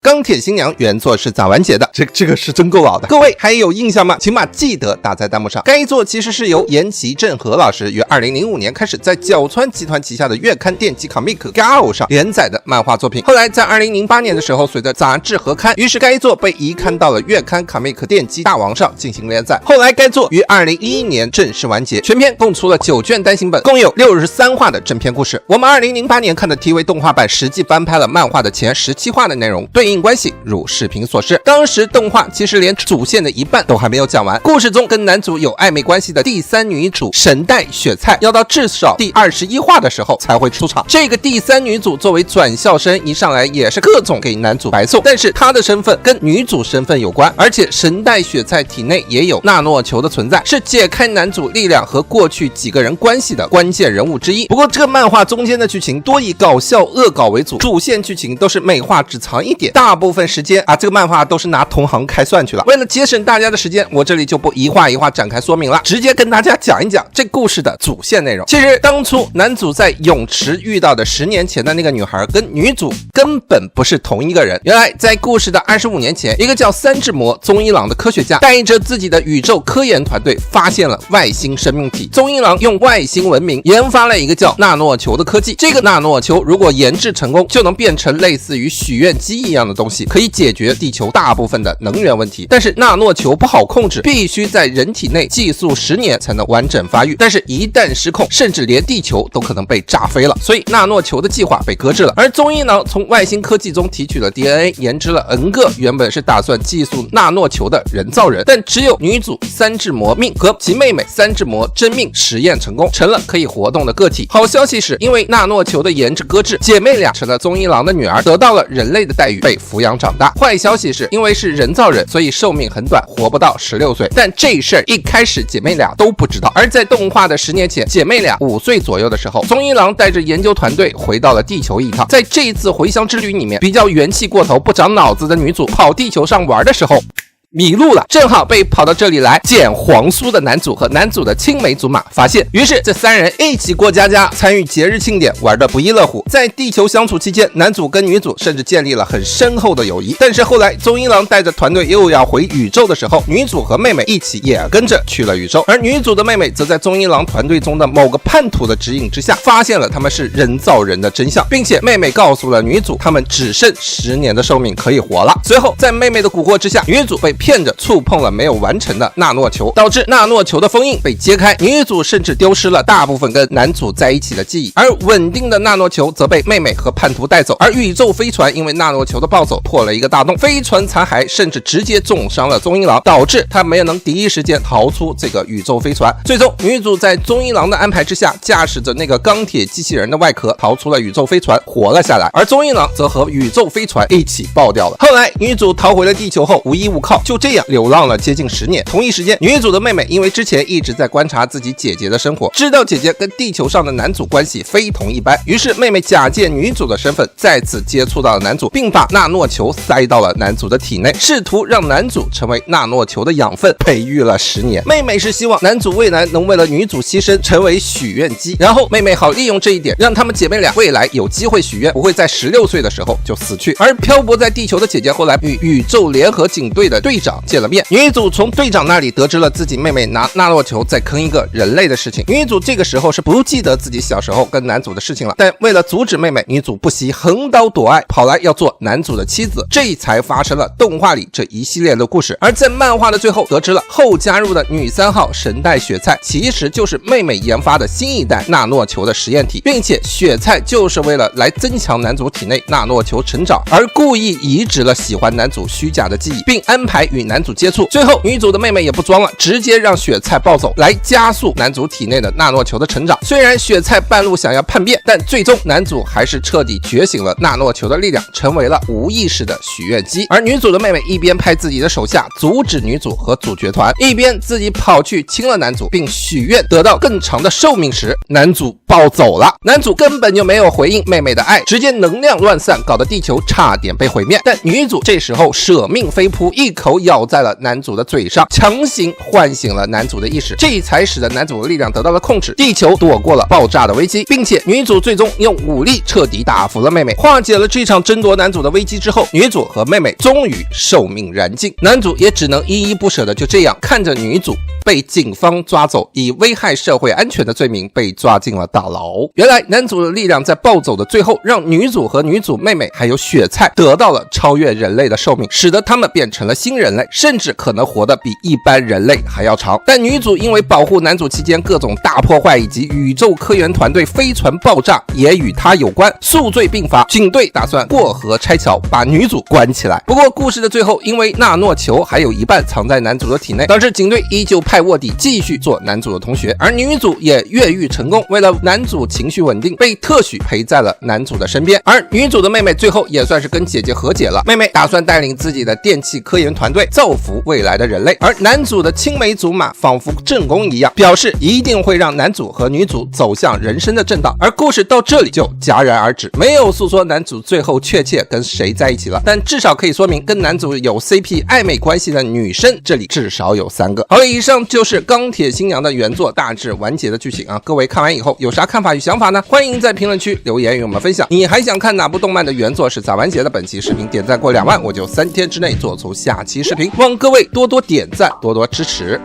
钢铁新娘原作是咋完结的？这个是真够老的，各位还有印象吗？请把记得打在弹幕上。该作其实是由岩崎正和老师于2005年开始在角川集团旗下的月刊电击 Comic Gao 上连载的漫画作品，后来在2008年的时候随着杂志合刊，于是该作被移刊到了月刊 Comic 电击大王上进行连载。后来该作于2011年正式完结，全篇共出了9卷单行本，共有63话的正篇故事。我们2008年看的 TV 动画版实际翻拍了漫画的前17话的内容，对应关系如视频所示。当时动画其实连主线的一半都还没有讲完，故事中跟男主有暧昧关系的第3女主神代雪菜要到至少第21话的时候才会出场。这个第3女主作为转校生，一上来也是各种给男主白送，但是她的身份跟女主身份有关，而且神代雪菜体内也有纳诺球的存在，是解开男主力量和过去几个人关系的关键人物之一。不过这个漫画中间的剧情多以搞笑恶搞为主，主线剧情都是美化只藏一点，大部分时间这个漫画都是拿同行开算去了。为了节省大家的时间，我这里就不一话一话展开说明了，直接跟大家讲一讲这故事的主线内容。其实当初男主在泳池遇到的10年前的那个女孩跟女主根本不是同一个人。原来在故事的25年前，一个叫三智魔宗一郎的科学家带着自己的宇宙科研团队发现了外星生命体。宗一郎用外星文明研发了一个叫纳诺球的科技，这个纳诺球如果研制成功，就能变成类似于许愿机一样的东西，可以解决地球大部分的能源问题。但是纳诺球不好控制，必须在人体内寄宿10年才能完整发育，但是一旦失控，甚至连地球都可能被炸飞了，所以纳诺球的计划被搁置了。而宗一郎从外星科技中提取了 DNA， 研制了 N 个原本是打算寄宿纳诺球的人造人，但只有女主三智魔命和其妹妹三智魔真命实验成功，成了可以活动的个体。好消息是，因为纳诺球的研制搁置，姐妹俩成了宗一郎的女儿，得到了人类的待遇，被抚养长大。坏消息是，因为是人造人，所以寿命很短，活不到16岁。但这事儿一开始姐妹俩都不知道。而在动画的10年前，姐妹俩5岁左右的时候，宗一郎带着研究团队回到了地球一趟。在这一次回乡之旅里面，比较元气过头不长脑子的女主跑地球上玩的时候迷路了，正好被跑到这里来捡黄酥的男主和男主的青梅竹马发现，于是这3人一起过家家，参与节日庆典，玩得不亦乐乎。在地球相处期间，男主跟女主甚至建立了很深厚的友谊。但是后来宗一郎带着团队又要回宇宙的时候，女主和妹妹一起也跟着去了宇宙，而女主的妹妹则在宗一郎团队中的某个叛徒的指引之下，发现了他们是人造人的真相，并且妹妹告诉了女主他们只剩10年的寿命可以活了。随后在妹妹的蛊惑之下，女主被骗着触碰了没有完成的纳诺球，导致纳诺球的封印被揭开，女主甚至丢失了大部分跟男主在一起的记忆，而稳定的纳诺球则被妹妹和叛徒带走。而宇宙飞船因为纳诺球的暴走破了一个大洞，飞船残骸甚至直接重伤了宗一郎，导致他没有能第一时间逃出这个宇宙飞船。最终女主在宗一郎的安排之下，驾驶着那个钢铁机器人的外壳逃出了宇宙飞船，活了下来，而宗一郎则和宇宙飞船一起爆掉了。后来女主逃回了地球后无依无靠，就这样流浪了接近10年。同一时间，女主的妹妹因为之前一直在观察自己姐姐的生活，知道姐姐跟地球上的男主关系非同一般，于是妹妹假借女主的身份再次接触到了男主，并把纳诺球塞到了男主的体内，试图让男主成为纳诺球的养分，培育了10年。妹妹是希望男主未来能为了女主牺牲，成为许愿机，然后妹妹好利用这一点，让她们姐妹俩未来有机会许愿，不会在16岁的时候就死去。而漂泊在地球的姐姐后来与宇宙联合警队的队长见了面，女主从队长那里得知了自己妹妹拿纳诺球在坑一个人类的事情。女主这个时候是不记得自己小时候跟男主的事情了，但为了阻止妹妹，女主不惜横刀夺爱，跑来要做男主的妻子，这才发生了动画里这一系列的故事。而在漫画的最后，得知了后加入的女3号神代雪菜其实就是妹妹研发的新一代纳诺球的实验体，并且雪菜就是为了来增强男主体内纳诺球成长，而故意移植了喜欢男主虚假的记忆，并安排与男主接触。最后女主的妹妹也不装了，直接让雪菜暴走，来加速男主体内的纳诺球的成长。虽然雪菜半路想要叛变，但最终男主还是彻底觉醒了纳诺球的力量，成为了无意识的许愿机。而女主的妹妹一边派自己的手下阻止女主和主角团，一边自己跑去亲了男主，并许愿得到更长的寿命时，男主暴走了。男主根本就没有回应妹妹的爱，直接能量乱散，搞得地球差点被毁灭。但女主这时候舍命飞扑，一口球咬在了男主的嘴上，强行唤醒了男主的意识，这才使得男主的力量得到了控制，地球躲过了爆炸的危机，并且女主最终用武力彻底打服了妹妹，化解了这场争夺男主的危机之后，女主和妹妹终于寿命燃尽，男主也只能依依不舍的就这样看着女主被警方抓走，以危害社会安全的罪名被抓进了大牢。原来男主的力量在暴走的最后，让女主和女主妹妹还有雪菜得到了超越人类的寿命，使得他们变成了新人类，甚至可能活得比一般人类还要长。但女主因为保护男主期间各种大破坏以及宇宙科研团队飞船爆炸也与她有关，数罪并罚，警队打算过河拆桥，把女主关起来。不过故事的最后，因为纳诺球还有一半藏在男主的体内，导致警队依旧派卧底继续做男主的同学，而女主也越狱成功。为了男主情绪稳定，被特许陪在了男主的身边。而女主的妹妹最后也算是跟姐姐和解了，妹妹打算带领自己的电气科研团队造福未来的人类。而男主的青梅竹马仿佛正宫一样，表示一定会让男主和女主走向人生的正道。而故事到这里就戛然而止，没有诉说男主最后确切跟谁在一起了，但至少可以说明跟男主有 CP 暧昧关系的女生这里至少有3个。好了，以上就是钢铁新娘的原作大致完结的剧情啊，各位看完以后有啥看法与想法呢？欢迎在评论区留言与我们分享。你还想看哪部动漫的原作是咋完结的？本期视频点赞过2万，我就3天之内做出下期视频，望各位多多点赞，多多支持。